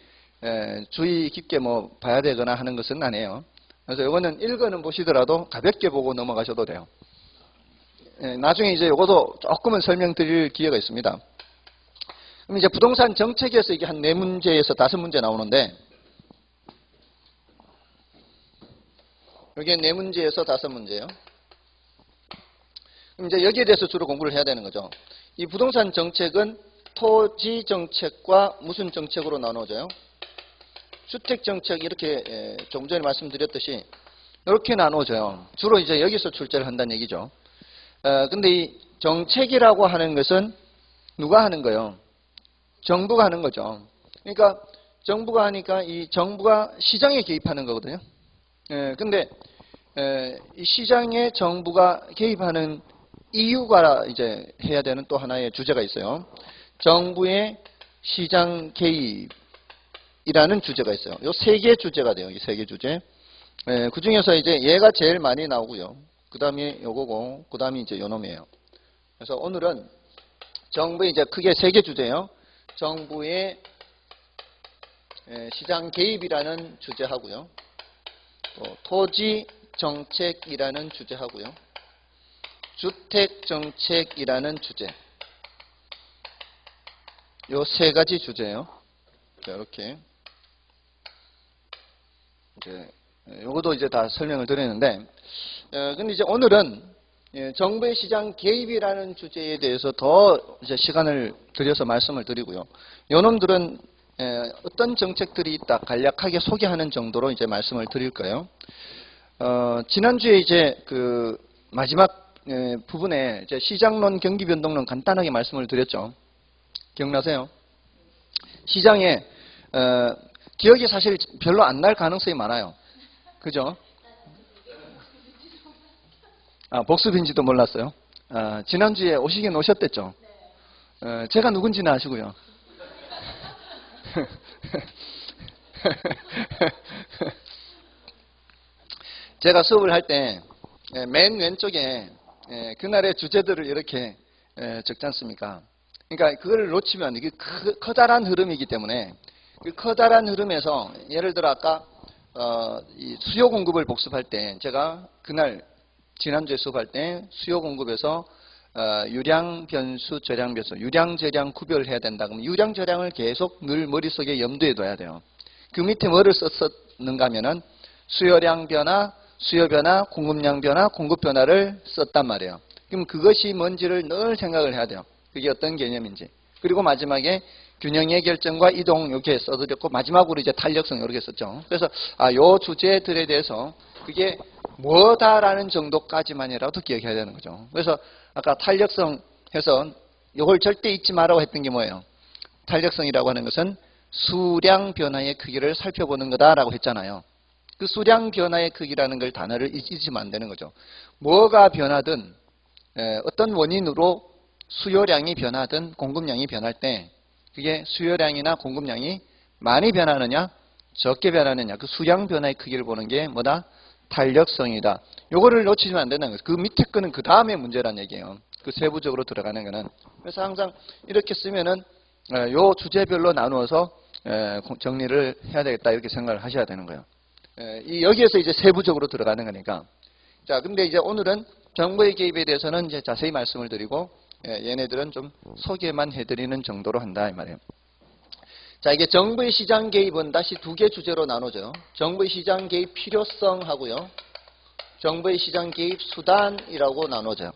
주의 깊게 뭐 봐야 되거나 하는 것은 아니에요. 그래서 이거는 읽어는 보시더라도 가볍게 보고 넘어가셔도 돼요. 나중에 이제 이것도 조금은 설명드릴 기회가 있습니다. 그럼 이제 부동산 정책에서 이게 한 4문제에서 5문제 나오는데, 여기에 4문제에서 5문제예요. 그럼 이제 여기에 대해서 주로 공부를 해야 되는 거죠. 이 부동산 정책은 토지 정책과 무슨 정책으로 나눠져요? 주택 정책 이렇게 조금 전에 말씀드렸듯이 이렇게 나눠져요. 주로 이제 여기서 출제를 한다는 얘기죠. 근데 이 정책이라고 하는 것은 누가 하는 거예요? 정부가 하는 거죠. 그러니까 정부가 하니까 이 정부가 시장에 개입하는 거거든요. 근데 이 시장에 정부가 개입하는 이유가 이제 해야 되는 또 하나의 주제가 있어요. 정부의 시장 개입이라는 주제가 있어요. 요 3개 주제가 돼요. 이 3개 주제. 그 중에서 이제 얘가 제일 많이 나오고요. 그 다음에 요거고, 그 다음에 이제 요 놈이에요. 그래서 오늘은 정부의 이제 크게 3개 주제예요. 정부의 시장 개입이라는 주제하고요. 또 토지 정책이라는 주제하고요. 주택 정책이라는 주제. 요 3가지 주제예요. 자, 이렇게. 이제 요것도 이제 다 설명을 드리는데, 근데 이제 오늘은 정부의 시장 개입이라는 주제에 대해서 더 이제 시간을 들여서 말씀을 드리고요. 요놈들은 어떤 정책들이 있다 간략하게 소개하는 정도로 이제 말씀을 드릴 거예요. 지난주에 이제 그 마지막 부분에 이제 시장론, 경기변동론 간단하게 말씀을 드렸죠. 기억나세요? 시장에 기억이 사실 별로 안 날 가능성이 많아요. 그죠? 복습인지도 몰랐어요. 지난주에 오시긴 오셨댔죠? 제가 누군지는 아시고요. 제가 수업을 할 때 맨 왼쪽에 그날의 주제들을 이렇게 적지 않습니까? 그러니까 그걸 놓치면 이게 커다란 흐름이기 때문에 그 커다란 흐름에서 예를 들어 아까 이 수요 공급을 복습할 때 제가 그날 지난주에 수업할 때 수요 공급에서 유량 변수, 저량 변수, 유량, 저량 구별해야 된다. 그러면 유량, 저량을 계속 늘 머릿속에 염두에 둬야 돼요. 그 밑에 뭐를 썼는가 하면은 수요량 변화, 수요 변화, 공급량 변화, 공급 변화를 썼단 말이에요. 그럼 그것이 뭔지를 늘 생각을 해야 돼요. 그게 어떤 개념인지. 그리고 마지막에 균형의 결정과 이동 이렇게 써드렸고 마지막으로 이제 탄력성 이렇게 썼죠. 그래서 요 주제들에 대해서 그게 뭐다라는 정도까지만이라도 기억해야 되는 거죠. 그래서 아까 탄력성 해서 이걸 절대 잊지 말라고 했던 게 뭐예요? 탄력성이라고 하는 것은 수량 변화의 크기를 살펴보는 거다라고 했잖아요. 그 수량 변화의 크기라는 걸 단어를 잊으면 안 되는 거죠. 뭐가 변하든 어떤 원인으로 수요량이 변하든 공급량이 변할 때 그게 수요량이나 공급량이 많이 변하느냐 적게 변하느냐 그 수량 변화의 크기를 보는 게 뭐다? 탄력성이다. 요거를 놓치면 안 된다는 거죠. 그 밑에 거는 그 다음에 문제란 얘기예요. 그 세부적으로 들어가는 거는. 그래서 항상 이렇게 쓰면은 요 주제별로 나누어서 정리를 해야 되겠다 이렇게 생각을 하셔야 되는 거예요. 여기에서 이제 세부적으로 들어가는 거니까. 자, 근데 이제 오늘은 정부의 개입에 대해서는 이제 자세히 말씀을 드리고 얘네들은 좀 소개만 해드리는 정도로 한다 이 말이에요. 자, 이게 정부의 시장 개입은 다시 2개 주제로 나눠져요. 정부의 시장 개입 필요성하고요. 정부의 시장 개입 수단이라고 나눠져요.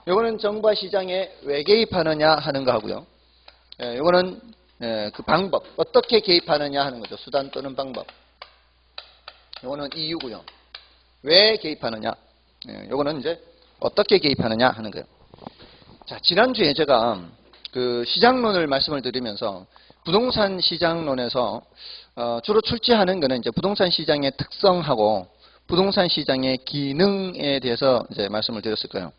요거는 정부와 시장에 왜 개입하느냐 하는 거 하고요. 요거는 그 방법, 어떻게 개입하느냐 하는 거죠. 수단 또는 방법. 요거는 이유고요. 왜 개입하느냐? 요거는 이제 어떻게 개입하느냐 하는 거예요. 자, 지난주에 제가 그 시장론을 말씀을 드리면서 부동산 시장론에서 주로 출제하는 거는 이제 부동산 시장의 특성하고 부동산 시장의 기능에 대해서 이제 말씀을 드렸을 거예요.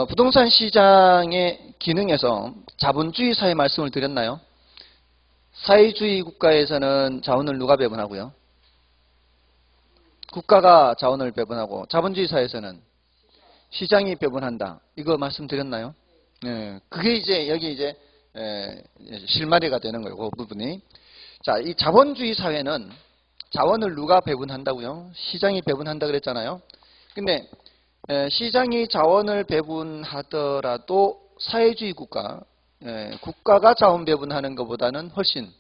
부동산 시장의 기능에서 자본주의 사회 말씀을 드렸나요? 사회주의 국가에서는 자원을 누가 배분하고요? 국가가 자원을 배분하고 자본주의 사회에서는 시장이 배분한다. 이거 말씀드렸나요? 그게 이제 여기 이제 실마리가 되는 거예요. 그 부분이. 자, 이 자본주의 사회는 자원을 누가 배분한다고요? 시장이 배분한다 그랬잖아요. 근데 시장이 자원을 배분하더라도 사회주의 국가, 국가가 자원 배분하는 것보다는 훨씬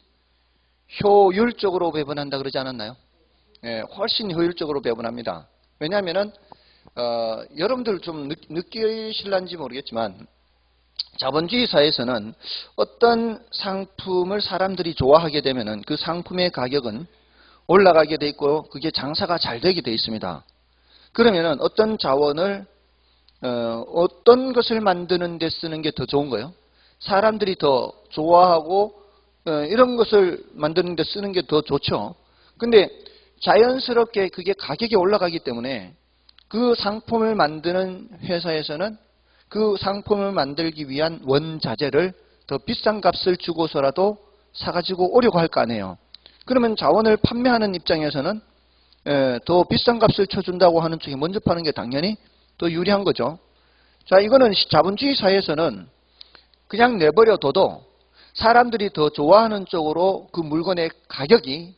효율적으로 배분한다 그러지 않았나요? 훨씬 효율적으로 배분합니다. 왜냐하면은 여러분들 좀 느끼실란지 모르겠지만 자본주의 사회에서는 어떤 상품을 사람들이 좋아하게 되면은 그 상품의 가격은 올라가게 돼 있고 그게 장사가 잘 되게 돼 있습니다. 그러면은 어떤 자원을 어떤 것을 만드는 데 쓰는 게 더 좋은 거예요? 사람들이 더 좋아하고 이런 것을 만드는 데 쓰는 게 더 좋죠. 근데 자연스럽게 그게 가격이 올라가기 때문에 그 상품을 만드는 회사에서는 그 상품을 만들기 위한 원자재를 더 비싼 값을 주고서라도 사가지고 오려고 할 거 아니에요. 그러면 자원을 판매하는 입장에서는 더 비싼 값을 쳐준다고 하는 쪽이 먼저 파는 게 당연히 더 유리한 거죠. 자, 이거는 자본주의 사회에서는 그냥 내버려둬도 사람들이 더 좋아하는 쪽으로 그 물건의 가격이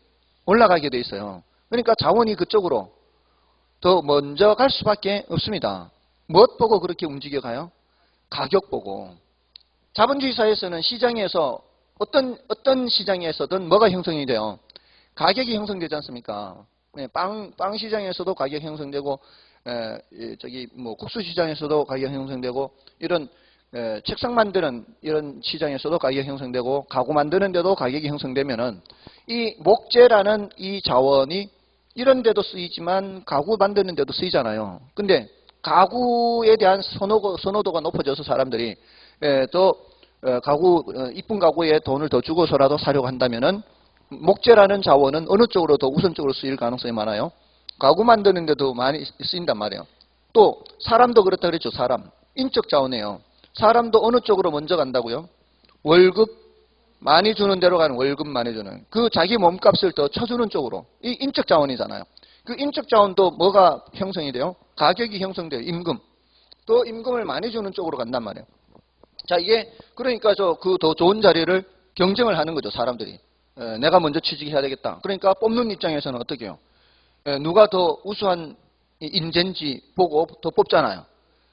올라가게 돼 있어요. 그러니까 자원이 그쪽으로 더 먼저 갈 수밖에 없습니다. 무엇 보고 그렇게 움직여가요? 가격 보고. 자본주의 사회에서는 시장에서 어떤 시장에서든 뭐가 형성이 돼요? 가격이 형성되지 않습니까? 빵 시장에서도 가격 형성되고, 뭐 국수 시장에서도 가격 형성되고, 이런 책상 만드는 이런 시장에서도 가격 형성되고, 가구 만드는 데도 가격이 형성되면은 이 목재라는 이 자원이 이런 데도 쓰이지만 가구 만드는 데도 쓰이잖아요. 근데 가구에 대한 선호도가 높아져서 사람들이 이쁜 가구에 돈을 더 주고서라도 사려고 한다면은 목재라는 자원은 어느 쪽으로 더 우선적으로 쓰일 가능성이 많아요? 가구 만드는 데도 많이 쓰인단 말이에요. 또 사람도 그렇다 그랬죠. 사람. 인적 자원이에요. 사람도 어느 쪽으로 먼저 간다고요? 월급 많이 주는 대로 가는, 월급 많이 주는. 그 자기 몸값을 더 쳐주는 쪽으로. 이 인적 자원이잖아요. 그 인적 자원도 뭐가 형성이 돼요? 가격이 형성돼요. 임금. 또 임금을 많이 주는 쪽으로 간단 말이에요. 자, 이게 그러니까 그 더 좋은 자리를 경쟁을 하는 거죠. 사람들이. 내가 먼저 취직해야 되겠다. 그러니까 뽑는 입장에서는 어떻게 해요? 누가 더 우수한 인재인지 보고 더 뽑잖아요.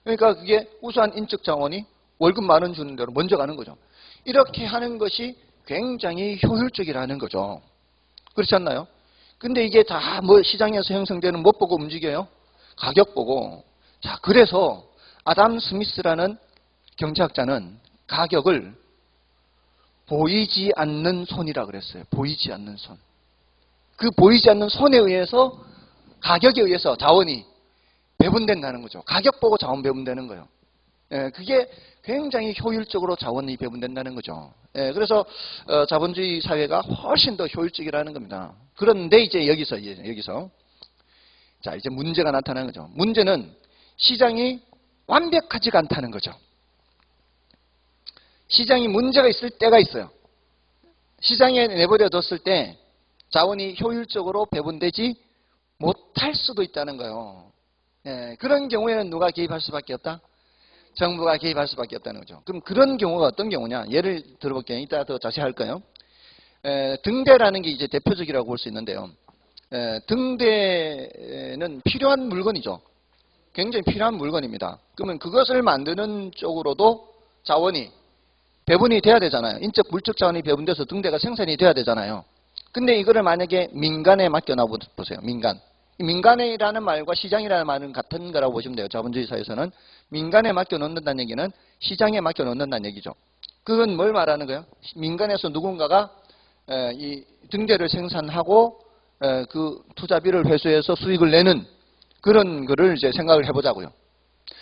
그러니까 그게 우수한 인적 자원이 월급 많은 주는 대로 먼저 가는 거죠. 이렇게 하는 것이 굉장히 효율적이라는 거죠. 그렇지 않나요? 근데 이게 다 뭐 시장에서 형성되는 못 보고 움직여요? 가격 보고. 자, 그래서 아담 스미스라는 경제학자는 가격을 보이지 않는 손이라 그랬어요. 보이지 않는 손. 그 보이지 않는 손에 의해서 가격에 의해서 자원이 배분된다는 거죠. 가격 보고 자원 배분되는 거예요. 그게 굉장히 효율적으로 자원이 배분된다는 거죠. 그래서 자본주의 사회가 훨씬 더 효율적이라는 겁니다. 그런데 이제 여기서 자, 이제 문제가 나타나는 거죠. 문제는 시장이 완벽하지가 않다는 거죠. 시장이 문제가 있을 때가 있어요. 시장에 내버려뒀을 때 자원이 효율적으로 배분되지 못할 수도 있다는 거예요. 그런 경우에는 누가 개입할 수밖에 없다? 정부가 개입할 수밖에 없다는 거죠. 그럼 그런 경우가 어떤 경우냐? 예를 들어볼게요. 이따 더 자세히 할까요? 등대라는 게 이제 대표적이라고 볼 수 있는데요. 등대는 필요한 물건이죠. 굉장히 필요한 물건입니다. 그러면 그것을 만드는 쪽으로도 자원이 배분이 돼야 되잖아요. 인적, 물적 자원이 배분돼서 등대가 생산이 돼야 되잖아요. 근데 이거를 만약에 민간에 맡겨놔 보세요. 민간. 민간이라는 말과 시장이라는 말은 같은 거라고 보시면 돼요. 자본주의 사회에서는. 민간에 맡겨놓는다는 얘기는 시장에 맡겨놓는다는 얘기죠. 그건 뭘 말하는 거예요? 민간에서 누군가가 이 등대를 생산하고 그 투자비를 회수해서 수익을 내는 그런 거를 이제 생각을 해보자고요.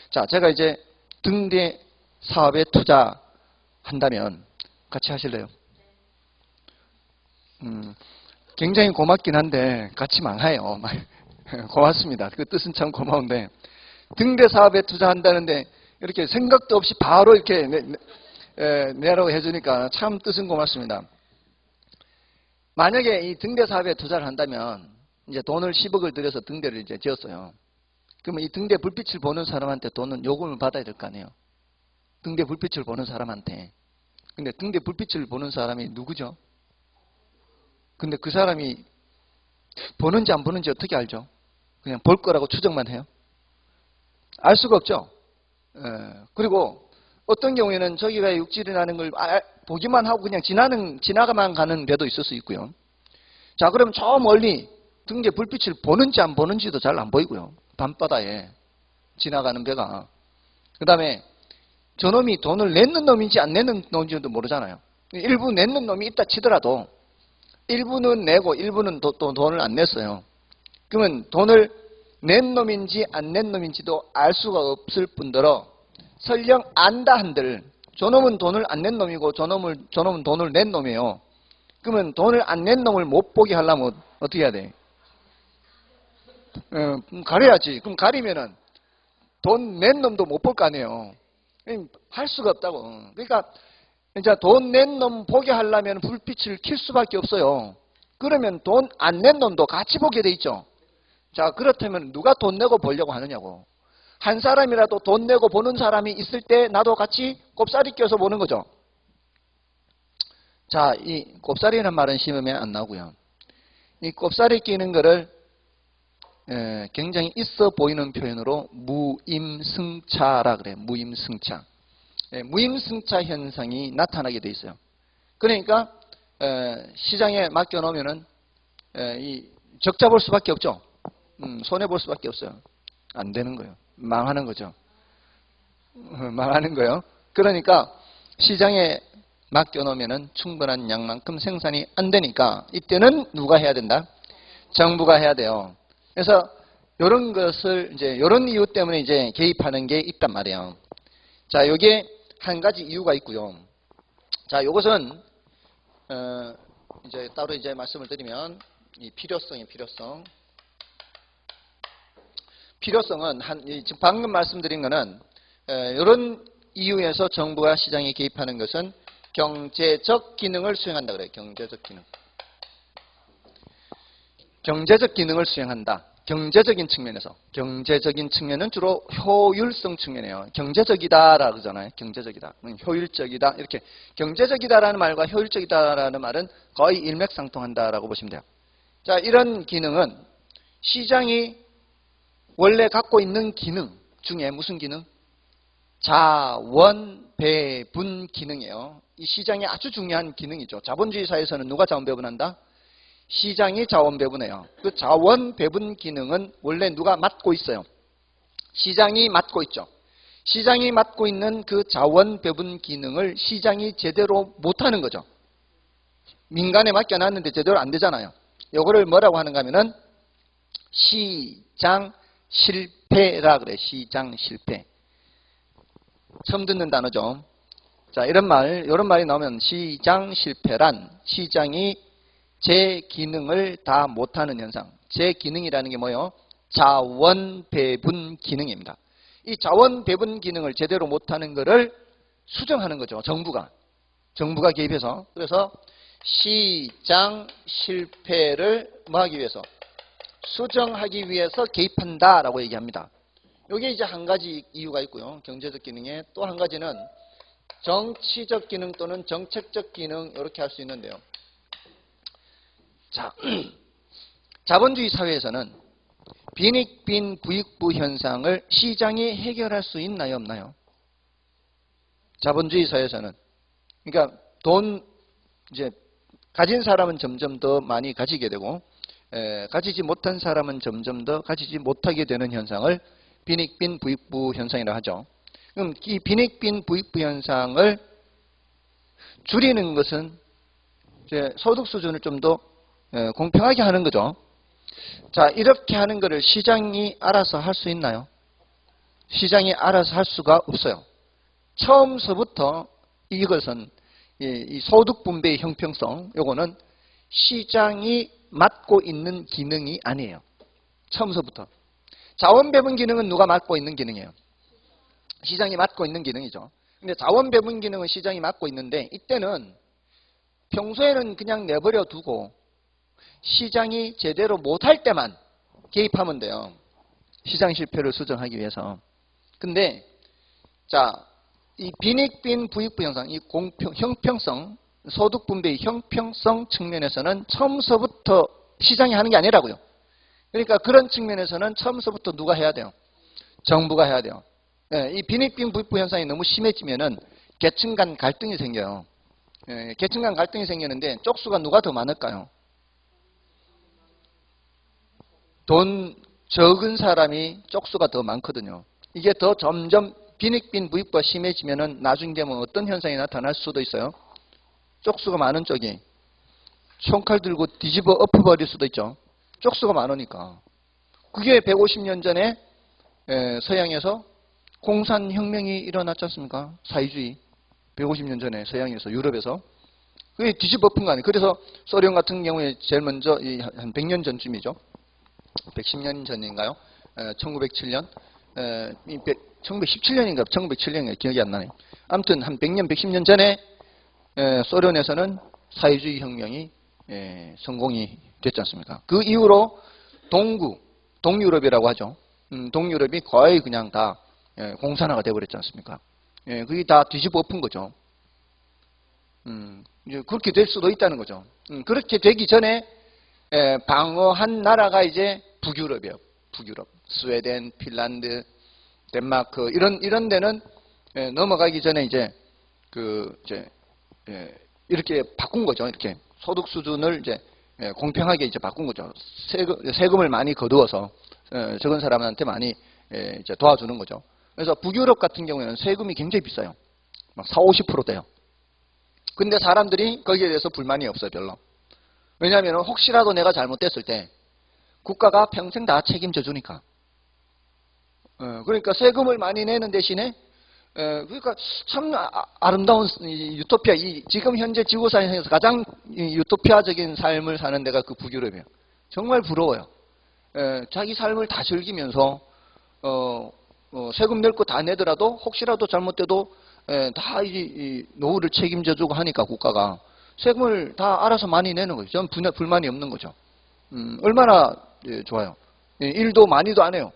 자, 제가 이제 등대 사업에 투자한다면 같이 하실래요? 굉장히 고맙긴 한데 같이 망해요. 고맙습니다. 그 뜻은 참 고마운데 등대 사업에 투자한다는데 이렇게 생각도 없이 바로 이렇게 내라고 해주니까 참 뜻은 고맙습니다. 만약에 이 등대 사업에 투자를 한다면 이제 돈을 10억을 들여서 등대를 이제 지었어요. 그러면 이 등대 불빛을 보는 사람한테 돈은 요금을 받아야 될 거 아니에요. 등대 불빛을 보는 사람한테. 근데 등대 불빛을 보는 사람이 누구죠? 근데 그 사람이 보는지 안 보는지 어떻게 알죠? 그냥 볼 거라고 추정만 해요. 알 수가 없죠. 그리고 어떤 경우에는 저기가 육질이라는 걸 보기만 하고 그냥 지나가만 가는 배도 있을 수 있고요. 자, 그럼 저 멀리 등대 불빛을 보는지 안 보는지도 잘 안 보이고요. 밤바다에 지나가는 배가. 그 다음에 저놈이 돈을 내는 놈인지 안 내는 놈인지도 모르잖아요. 일부 내는 놈이 있다 치더라도 일부는 내고 일부는 또 돈을 안 냈어요. 그러면 돈을 낸 놈인지 안 낸 놈인지도 알 수가 없을 뿐더러 설령 안다 한들 저놈은 돈을 안 낸 놈이고 저놈은 돈을 낸 놈이에요. 그러면 돈을 안 낸 놈을 못 보게 하려면 어떻게 해야 돼? 가려야지. 그럼 가리면은 돈 낸 놈도 못 볼 거 아니에요. 할 수가 없다고. 그러니까 이제 돈 낸 놈 보게 하려면 불빛을 킬 수밖에 없어요. 그러면 돈 안 낸 놈도 같이 보게 돼 있죠. 자, 그렇다면 누가 돈 내고 보려고 하느냐고. 한 사람이라도 돈 내고 보는 사람이 있을 때 나도 같이 꼽사리 껴서 보는 거죠. 자, 이 꼽사리라는 말은 심으면 안 나오고요. 이 꼽사리 끼는 거를 굉장히 있어 보이는 표현으로 무임승차라 그래요. 무임승차. 무임승차 현상이 나타나게 돼 있어요. 그러니까 시장에 맡겨놓으면은 이 적자 볼 수밖에 없죠. 손해 볼 수밖에 없어요. 안 되는 거예요. 망하는 거죠. 망하는 거예요. 그러니까 시장에 맡겨놓으면은 충분한 양만큼 생산이 안 되니까 이때는 누가 해야 된다? 정부가 해야 돼요. 그래서 이런 것을 이제 이런 이유 때문에 이제 개입하는 게 있단 말이에요. 자, 요게 한 가지 이유가 있고요. 자, 요것은 이제 따로 이제 말씀을 드리면 이 필요성이 필요성은 지금 방금 말씀드린 거는 이런 이유에서 정부가 시장에 개입하는 것은 경제적 기능을 수행한다 그래요. 경제적 기능. 경제적 기능을 수행한다. 경제적인 측면에서. 경제적인 측면은 주로 효율성 측면이에요. 경제적이다라고 그러잖아요. 경제적이다. 효율적이다. 이렇게 경제적이다라는 말과 효율적이다라는 말은 거의 일맥상통한다라고 보시면 돼요. 자, 이런 기능은 시장이 원래 갖고 있는 기능 중에 무슨 기능? 자원 배분 기능이에요. 이 시장의 아주 중요한 기능이죠. 자본주의 사회에서는 누가 자원 배분한다? 시장이 자원 배분해요. 그 자원 배분 기능은 원래 누가 맡고 있어요? 시장이 맡고 있죠. 시장이 맡고 있는 그 자원 배분 기능을 시장이 제대로 못하는 거죠. 민간에 맡겨놨는데 제대로 안 되잖아요. 이거를 뭐라고 하는가 하면은 시장 실패라 그래. 시장 실패. 처음 듣는 단어죠. 자, 이런 말이 나오면 시장 실패란 시장이 제 기능을 다 못하는 현상. 제 기능이라는 게 뭐예요? 자원 배분 기능입니다. 이 자원 배분 기능을 제대로 못하는 것을 수정하는 거죠. 정부가 개입해서. 그래서 시장 실패를 뭐 하기 위해서? 수정하기 위해서 개입한다라고 얘기합니다. 이게 이제 한 가지 이유가 있고요. 경제적 기능에 또 한 가지는 정치적 기능 또는 정책적 기능 이렇게 할 수 있는데요. 자, 자본주의 사회에서는 빈익빈 부익부 현상을 시장이 해결할 수 있나요, 없나요? 자본주의 사회에서는. 그러니까 돈 이제 가진 사람은 점점 더 많이 가지게 되고 가지지 못한 사람은 점점 더 가지지 못하게 되는 현상을 빈익빈 부익부 현상이라고 하죠. 그럼 이 빈익빈 부익부 현상을 줄이는 것은 이제 소득 수준을 좀 더 공평하게 하는 거죠. 자, 이렇게 하는 것을 시장이 알아서 할 수 있나요? 시장이 알아서 할 수가 없어요. 처음서부터 이것은 이 소득 분배의 형평성, 요거는 시장이 맡고 있는 기능이 아니에요. 처음서부터. 자원 배분 기능은 누가 맡고 있는 기능이에요? 시장이 맡고 있는 기능이죠. 근데 자원 배분 기능은 시장이 맡고 있는데, 이때는 평소에는 그냥 내버려 두고 시장이 제대로 못할 때만 개입하면 돼요. 시장 실패를 수정하기 위해서. 근데 자, 이 빈익빈 부익부 현상, 이 형평성, 소득 분배의 형평성 측면에서는 처음서부터 시장이 하는 게 아니라고요. 그러니까 그런 측면에서는 처음서부터 누가 해야 돼요? 정부가 해야 돼요. 예, 이 빈익빈 부익부 현상이 너무 심해지면은 계층 간 갈등이 생겨요. 예, 계층 간 갈등이 생기는데 쪽수가 누가 더 많을까요? 돈 적은 사람이 쪽수가 더 많거든요. 이게 더 점점 빈익빈 부익부가 심해지면은 나중에 되면 어떤 현상이 나타날 수도 있어요. 쪽수가 많은 쪽이 총칼 들고 뒤집어 엎어버릴 수도 있죠. 쪽수가 많으니까. 그게 150년 전에 서양에서 공산혁명이 일어났지 않습니까? 사회주의. 150년 전에 서양에서, 유럽에서. 그게 뒤집어 엎은 거 아니에요. 그래서 소련 같은 경우에 제일 먼저 한 100년 전쯤이죠. 110년 전인가요? 1907년. 1917년인가 1907년인가 기억이 안 나네. 아무튼 한 100년, 110년 전에 소련에서는 사회주의 혁명이 성공이 됐지 않습니까? 그 이후로 동유럽이라고 하죠. 동유럽이 거의 그냥 다 공산화가 되어버렸지 않습니까? 그게 다 뒤집어 엎은 거죠. 이제 그렇게 될 수도 있다는 거죠. 그렇게 되기 전에 방어한 나라가 이제 북유럽이에요. 북유럽, 스웨덴, 핀란드, 덴마크 이런 데는 넘어가기 전에 이제 이렇게 바꾼 거죠. 이렇게 소득 수준을 이제 공평하게 이제 바꾼 거죠. 세금을 많이 거두어서 적은 사람한테 많이 이제 도와주는 거죠. 그래서 북유럽 같은 경우에는 세금이 굉장히 비싸요. 막 40, 50% 돼요. 근데 사람들이 거기에 대해서 불만이 없어요, 별로. 왜냐하면 혹시라도 내가 잘못됐을 때 국가가 평생 다 책임져 주니까. 그러니까 세금을 많이 내는 대신에 그러니까 참 아름다운 유토피아, 지금 현재 지구상에서 가장 유토피아적인 삶을 사는 데가 그 북유럽이에요. 정말 부러워요. 자기 삶을 다 즐기면서 세금 낼 거 다 내더라도 혹시라도 잘못돼도 다 이 노후를 책임져주고 하니까 국가가 세금을 다 알아서 많이 내는 거죠. 전 불만이 없는 거죠. 얼마나 좋아요. 일도 많이도 안 해요.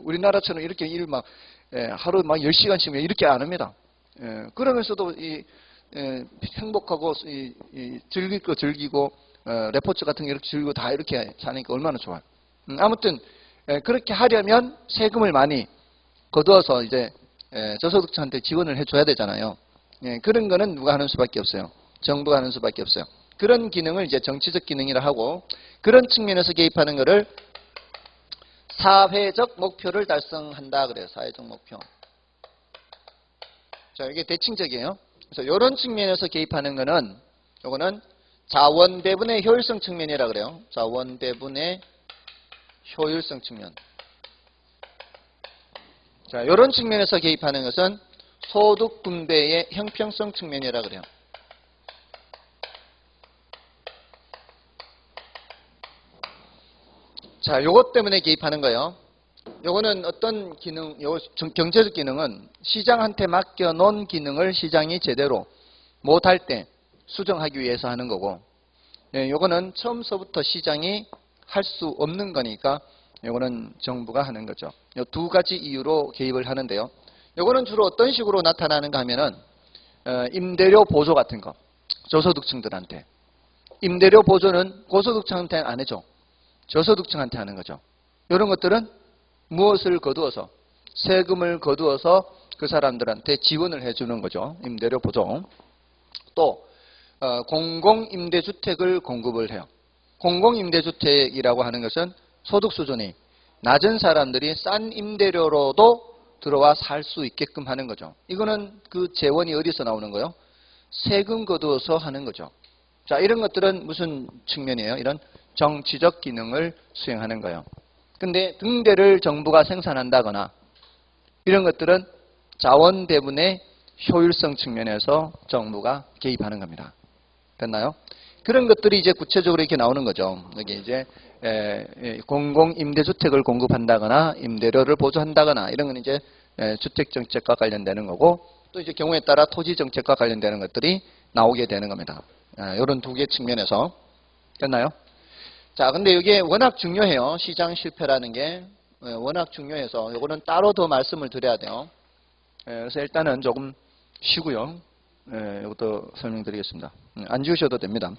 우리나라처럼 이렇게 일 막 하루 막 10시간씩 이렇게 안 합니다. 그러면서도 행복하고 즐길 거 즐기고 레포츠 같은 게 이렇게 즐기고 다 이렇게 사니까 얼마나 좋아요. 아무튼 그렇게 하려면 세금을 많이 거두어서 이제 저소득층한테 지원을 해줘야 되잖아요. 그런 거는 누가 하는 수밖에 없어요. 정부가 하는 수밖에 없어요. 그런 기능을 이제 정치적 기능이라 하고, 그런 측면에서 개입하는 거를 사회적 목표를 달성한다 그래요. 사회적 목표. 자, 이게 대칭적이에요. 그래서 이런 측면에서 개입하는 거는, 요거는 자원 배분의 효율성 측면이라 그래요. 자원 배분의 효율성 측면. 자, 이런 측면에서 개입하는 것은 소득 분배의 형평성 측면이라 그래요. 자, 요것 때문에 개입하는 거예요. 요거는 어떤 기능, 요 경제적 기능은 시장한테 맡겨놓은 기능을 시장이 제대로 못할 때 수정하기 위해서 하는 거고, 요거는 처음서부터 시장이 할 수 없는 거니까 요거는 정부가 하는 거죠. 요 두 가지 이유로 개입을 하는데요. 요거는 주로 어떤 식으로 나타나는가 하면은 임대료 보조 같은 거, 저소득층들한테. 임대료 보조는 고소득층한테는 안 해줘. 저소득층한테 하는 거죠. 이런 것들은 무엇을 거두어서, 세금을 거두어서 그 사람들한테 지원을 해주는 거죠. 임대료 보조. 또 공공임대주택을 공급을 해요. 공공임대주택이라고 하는 것은 소득 수준이 낮은 사람들이 싼 임대료로도 들어와 살 수 있게끔 하는 거죠. 이거는 그 재원이 어디서 나오는 거요? 세금 거두어서 하는 거죠. 자, 이런 것들은 무슨 측면이에요? 이런 정치적 기능을 수행하는 거예요. 근데 등대를 정부가 생산한다거나 이런 것들은 자원 배분의 효율성 측면에서 정부가 개입하는 겁니다. 됐나요? 그런 것들이 이제 구체적으로 이렇게 나오는 거죠. 여기 이제 공공 임대주택을 공급한다거나 임대료를 보조한다거나 이런 건 이제 주택 정책과 관련되는 거고, 또 이제 경우에 따라 토지 정책과 관련되는 것들이 나오게 되는 겁니다. 이런 두 개 측면에서. 됐나요? 자, 근데 이게 워낙 중요해요. 시장 실패라는 게 워낙 중요해서 이거는 따로 더 말씀을 드려야 돼요. 그래서 일단은 조금 쉬고요. 이것도 설명드리겠습니다. 안 지우셔도 됩니다.